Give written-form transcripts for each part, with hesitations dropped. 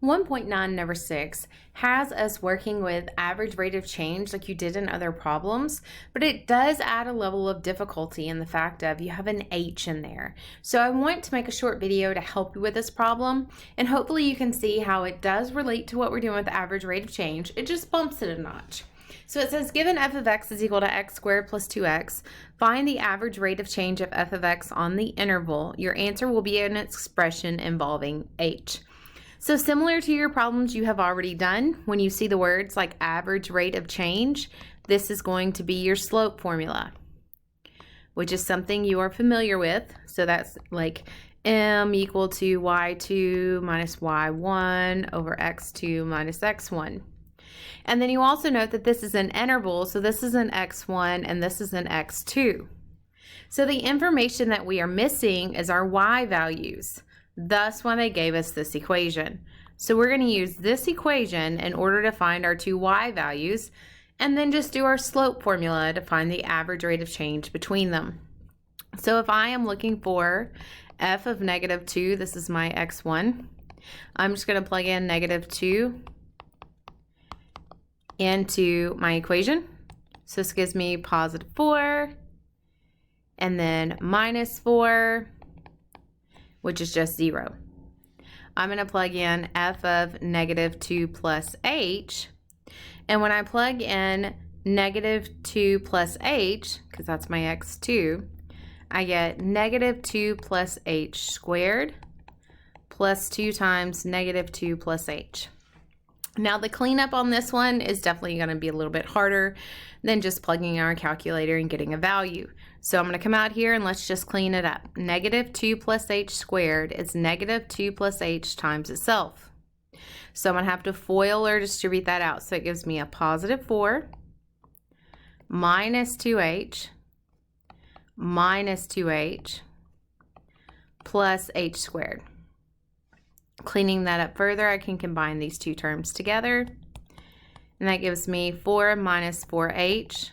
1.9 number 6 has us working with average rate of change like you did in other problems, but it does add a level of difficulty in the fact of you have an H in there. So I want to make a short video to help you with this problem, and hopefully you can see how it does relate to what we're doing with average rate of change. It just bumps it a notch. So it says given f of x is equal to x squared plus 2x, find the average rate of change of f of x on the interval. Your answer will be an expression involving h. So similar to your problems you have already done, when you see the words like average rate of change, this is going to be your slope formula, which is something you are familiar with. So that's like m equal to y2 minus y1 over x2 minus x1. And then you also note that this is an interval, so this is an x1 and this is an x2. So the information that we are missing is our y values. Thus why they gave us this equation. So we're going to use this equation in order to find our two y values, and then just do our slope formula to find the average rate of change between them. So if I am looking for f of negative 2, this is my x1, I'm just going to plug in negative 2 into my equation. So this gives me positive 4, and then minus 4, which is just 0. I'm going to plug in f of negative 2 plus h, and when I plug in negative 2 plus h, because that's my x2, I get negative 2 plus h squared plus 2 times negative 2 plus h. Now the cleanup on this one is definitely going to be a little bit harder than just plugging in our calculator and getting a value. So I'm going to come out here and let's just clean it up. Negative 2 plus h squared is negative 2 plus h times itself. So I'm going to have to FOIL or distribute that out. So it gives me a positive 4 minus 2h minus 2h plus h squared. Cleaning that up further, I can combine these two terms together, and that gives me 4 minus 4h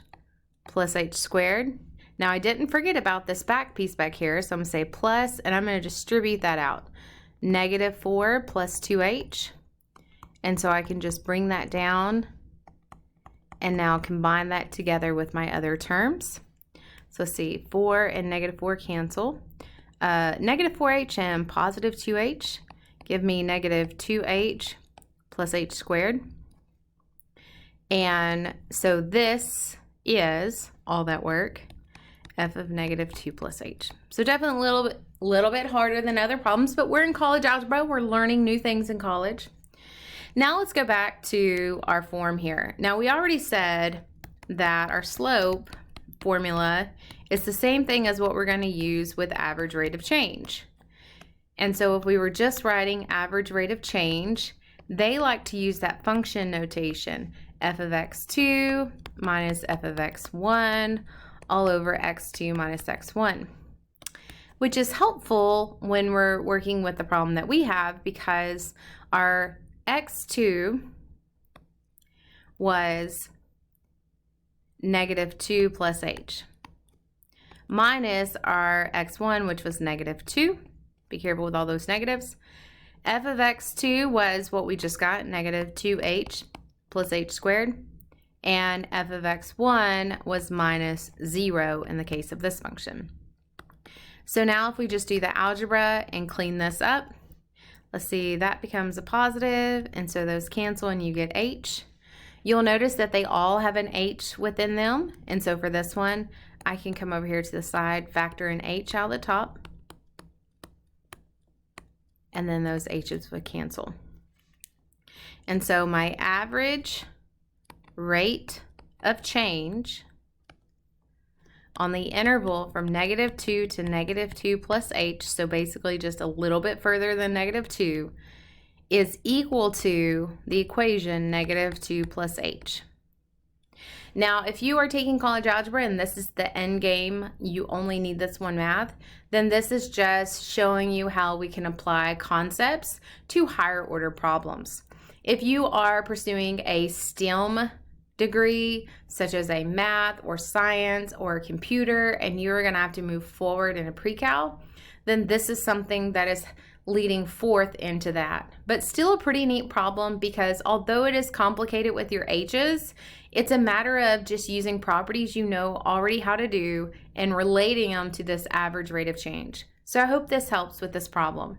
plus h squared. Now I didn't forget about this back piece back here, so I'm going to say plus, and I'm going to distribute that out. Negative 4 plus 2h, and so I can just bring that down and now combine that together with my other terms. So see, 4 and negative 4 cancel. Negative 4h and positive 2h give me negative 2h plus h squared. And so this is all that work, f of negative 2 plus h. So definitely a little bit harder than other problems, but we're in college algebra. We're learning new things in college. Now let's go back to our form here. Now we already said that our slope formula is the same thing as what we're going to use with average rate of change. And so if we were just writing average rate of change, they like to use that function notation, f of x2 minus f of x1 all over x2 minus x1, which is helpful when we're working with the problem that we have, because our x2 was negative 2 plus h minus our x1, which was negative 2. Be careful with all those negatives. F of x2 was what we just got, negative 2h plus h squared. And f of x1 was minus 0 in the case of this function. So now if we just do the algebra and clean this up, let's see, that becomes a positive, and so those cancel and you get h. You'll notice that they all have an h within them, and so for this one, I can come over here to the side, factor in h out of the top, and then those h's would cancel. And so my average rate of change on the interval from negative 2 to negative 2 plus h, so basically just a little bit further than negative 2, is equal to the equation negative 2 plus h. Now, if you are taking college algebra and this is the end game, you only need this one math, then this is just showing you how we can apply concepts to higher order problems. If you are pursuing a STEM degree, such as a math or science or computer, and you're going to have to move forward in a pre-cal, then this is something that is leading forth into that. But still a pretty neat problem, because although it is complicated with your h's, it's a matter of just using properties you know already how to do and relating them to this average rate of change. So I hope this helps with this problem.